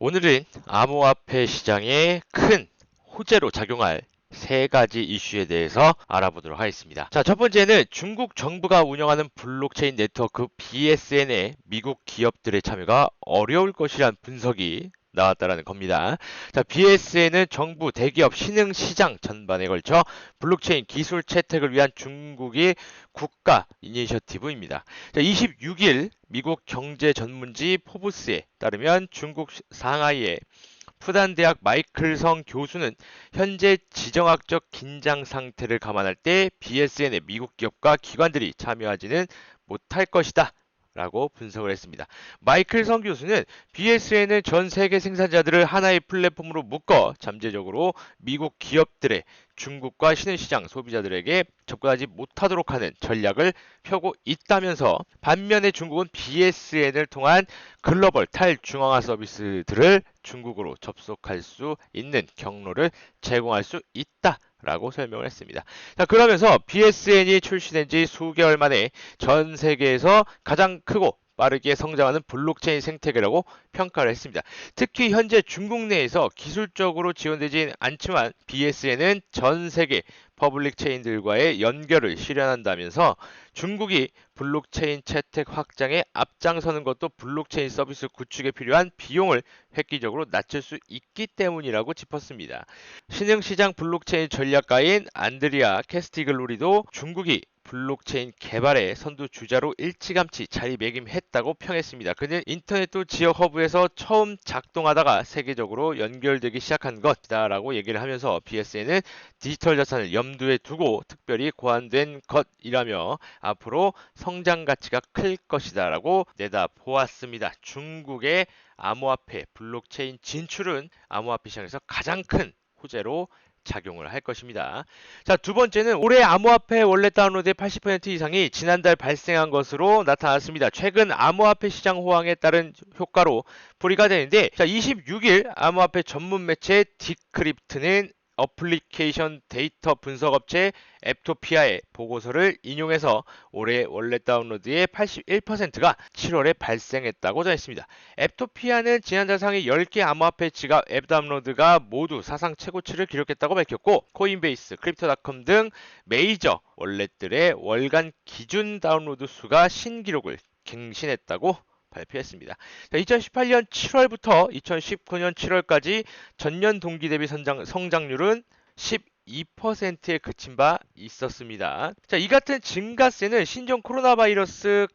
오늘은 암호화폐 시장에 큰 호재로 작용할 세 가지 이슈에 대해서 알아보도록 하겠습니다. 자, 첫 번째는 중국 정부가 운영하는 블록체인 네트워크 BSN에 미국 기업들의 참여가 어려울 것이란 분석이 나왔다라는 겁니다. 자, BSN은 정부, 대기업, 신흥 시장 전반에 걸쳐 블록체인 기술 채택을 위한 중국의 국가 이니셔티브입니다. 자, 26일 미국 경제 전문지 포브스에 따르면 중국 상하이의 푸단 대학 마이클성 교수는 현재 지정학적 긴장 상태를 감안할 때 BSN에 미국 기업과 기관들이 참여하지는 못할 것이다. 라고 분석을 했습니다. 마이클 성 교수는 BSN은 전 세계 생산자들을 하나의 플랫폼으로 묶어 잠재적으로 미국 기업들의 중국과 신흥시장 소비자들에게 접근하지 못하도록 하는 전략을 펴고 있다면서, 반면에 중국은 BSN을 통한 글로벌 탈중앙화 서비스들을 중국으로 접속할 수 있는 경로를 제공할 수 있다. 라고 설명을 했습니다. 자, 그러면서 BSN이 출시된 지 수개월 만에 전 세계에서 가장 크고 빠르게 성장하는 블록체인 생태계라고 평가를 했습니다. 특히 현재 중국 내에서 기술적으로 지원되진 않지만 BSN은 전 세계 퍼블릭 체인들과의 연결을 실현한다면서, 중국이 블록체인 채택 확장에 앞장서는 것도 블록체인 서비스 구축에 필요한 비용을 획기적으로 낮출 수 있기 때문이라고 짚었습니다. 신흥시장 블록체인 전략가인 안드리아 캐스티글로리도 중국이 블록체인 개발의 선두주자로 일찌감치 자리매김했다고 평했습니다. 그는 인터넷도 지역 허브에서 처음 작동하다가 세계적으로 연결되기 시작한 것이다라고 얘기를 하면서, BSN은 디지털 자산을 염두에 두고 특별히 고안된 것이라며 앞으로 성장 가치가 클 것이다라고 내다보았습니다. 중국의 암호화폐 블록체인 진출은 암호화폐 시장에서 가장 큰 호재로 작용을 할 것입니다. 자, 두 번째는 올해 암호화폐 원래 다운로드의 80% 이상이 지난달 발생한 것으로 나타났습니다. 최근 암호화폐 시장 호황에 따른 효과로 풀이가 되는데, 자, 26일 암호화폐 전문 매체 디크립트는 어플리케이션 데이터 분석업체 앱토피아의 보고서를 인용해서 올해 원래 다운로드의 81%가 7월에 발생했다고 전했습니다. 앱토피아는 지난달 상위 10개 암호화폐 지갑 앱 다운로드가 모두 사상 최고치를 기록했다고 밝혔고, 코인베이스, 크립토닷컴 등 메이저 월렛들의 월간 기준 다운로드 수가 신기록을 갱신했다고 발표했습니다. 2018년 7월부터 2019년 7월까지 전년 동기 대비 성장률은 12%에 그친 바 있었습니다. 자, 이 같은 증가세는 신종 코로나 바이러스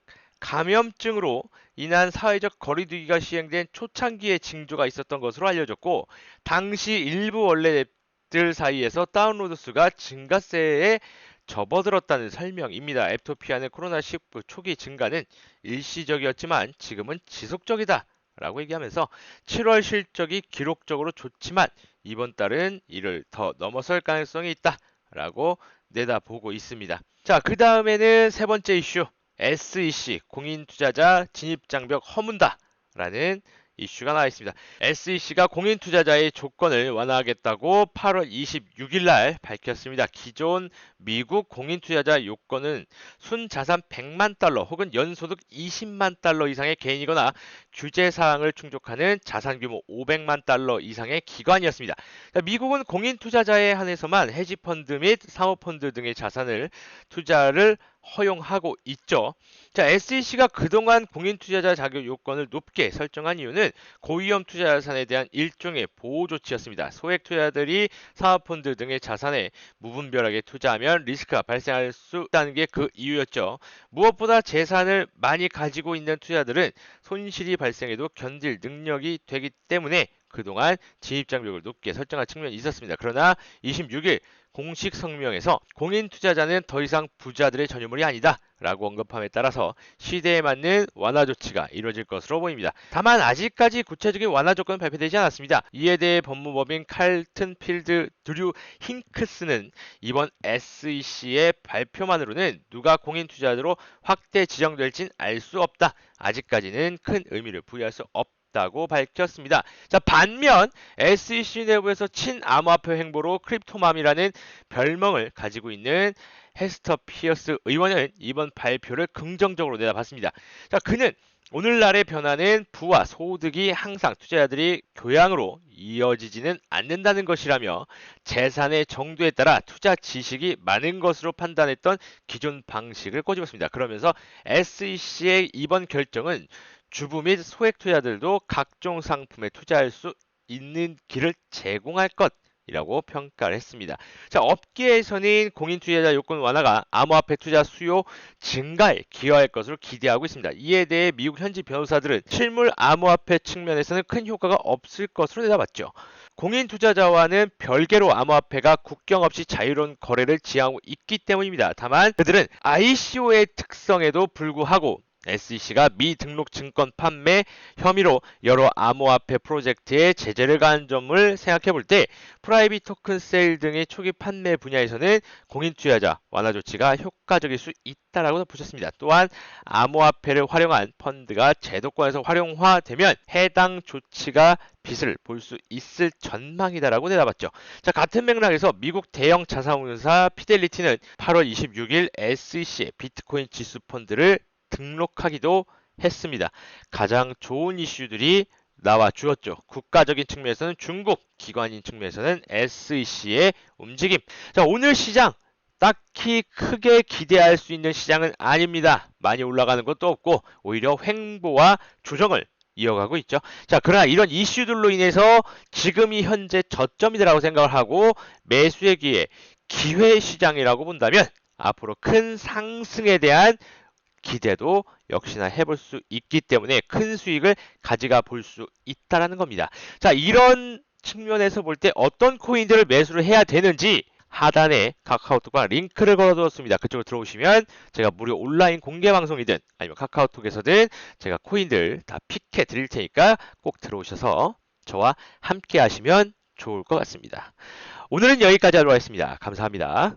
감염증으로 인한 사회적 거리두기가 시행된 초창기에 징조가 있었던 것으로 알려졌고, 당시 일부 원래들 사이에서 다운로드 수가 증가세에 접어들었다는 설명입니다. 앱토피아는 코로나19 초기 증가는 일시적이었지만 지금은 지속적이다 라고 얘기하면서, 7월 실적이 기록적으로 좋지만 이번 달은 이를 더 넘어설 가능성이 있다 라고 내다보고 있습니다. 자, 그 다음에는 세 번째 이슈, SEC 공인투자자 진입장벽 허문다 라는 이슈가 나와 있습니다. SEC가 공인투자자의 조건을 완화하겠다고 8월 26일 날 밝혔습니다. 기존 미국 공인투자자 요건은 순자산 100만 달러 혹은 연소득 20만 달러 이상의 개인이거나 규제사항을 충족하는 자산규모 500만 달러 이상의 기관이었습니다. 미국은 공인투자자에 한해서만 헤지펀드 및 사모펀드 등의 자산을 투자를 허용하고 있죠. 자, SEC가 그동안 공인투자자 자격 요건을 높게 설정한 이유는 고위험 투자 자산에 대한 일종의 보호 조치였습니다. 소액 투자자들이 사모펀드 등의 자산에 무분별하게 투자하면 리스크가 발생할 수 있다는 게 그 이유였죠. 무엇보다 재산을 많이 가지고 있는 투자자들은 손실이 발생해도 견딜 능력이 되기 때문에 그동안 진입장벽을 높게 설정한 측면이 있었습니다. 그러나 26일 공식 성명에서 공인 투자자는 더 이상 부자들의 전유물이 아니다 라고 언급함에 따라서 시대에 맞는 완화 조치가 이루어질 것으로 보입니다. 다만 아직까지 구체적인 완화 조건은 발표되지 않았습니다. 이에 대해 법무법인 칼튼 필드 드류 힌크스는 이번 SEC의 발표만으로는 누가 공인 투자자로 확대 지정될진 알 수 없다. 아직까지는 큰 의미를 부여할 수 없다고 밝혔습니다. 자, 반면 SEC 내부에서 친암호화폐 행보로 크립토맘이라는 별명을 가지고 있는 헤스터 피어스 의원은 이번 발표를 긍정적으로 내다봤습니다. 자, 그는 오늘날의 변화는 부와 소득이 항상 투자자들이 교양으로 이어지지는 않는다는 것이라며 재산의 정도에 따라 투자 지식이 많은 것으로 판단했던 기존 방식을 꼬집었습니다. 그러면서 SEC의 이번 결정은 주부 및 소액 투자자들도 각종 상품에 투자할 수 있는 길을 제공할 것이라고 평가를 했습니다. 자, 업계에서는 공인 투자자 요건 완화가 암호화폐 투자 수요 증가에 기여할 것으로 기대하고 있습니다. 이에 대해 미국 현지 변호사들은 실물 암호화폐 측면에서는 큰 효과가 없을 것으로 내다봤죠. 공인 투자자와는 별개로 암호화폐가 국경 없이 자유로운 거래를 지향하고 있기 때문입니다. 다만 그들은 ICO의 특성에도 불구하고 SEC가 미등록 증권 판매 혐의로 여러 암호화폐 프로젝트에 제재를 가한 점을 생각해 볼 때 프라이빗 토큰 세일 등의 초기 판매 분야에서는 공인 투자자 완화 조치가 효과적일 수 있다라고 보셨습니다. 또한 암호화폐를 활용한 펀드가 제도권에서 활용화되면 해당 조치가 빛을 볼 수 있을 전망이다라고 내다봤죠. 자, 같은 맥락에서 미국 대형 자산운용사 피델리티는 8월 26일 SEC의 비트코인 지수 펀드를 등록하기도 했습니다. 가장 좋은 이슈들이 나와 주었죠. 국가적인 측면에서는 중국, 기관인 측면에서는 SEC의 움직임. 자, 오늘 시장 딱히 크게 기대할 수 있는 시장은 아닙니다. 많이 올라가는 것도 없고 오히려 횡보와 조정을 이어가고 있죠. 자, 그러나 이런 이슈들로 인해서 지금이 현재 저점이라고 생각을 하고 매수의 기회 시장이라고 본다면 앞으로 큰 상승에 대한 기대도 역시나 해볼 수 있기 때문에 큰 수익을 가져가 볼 수 있다라는 겁니다. 자, 이런 측면에서 볼 때 어떤 코인들을 매수를 해야 되는지 하단에 카카오톡과 링크를 걸어두었습니다. 그쪽으로 들어오시면 제가 무료 온라인 공개 방송이든 아니면 카카오톡에서든 제가 코인들 다 픽해 드릴 테니까 꼭 들어오셔서 저와 함께 하시면 좋을 것 같습니다. 오늘은 여기까지 하도록 하겠습니다. 감사합니다.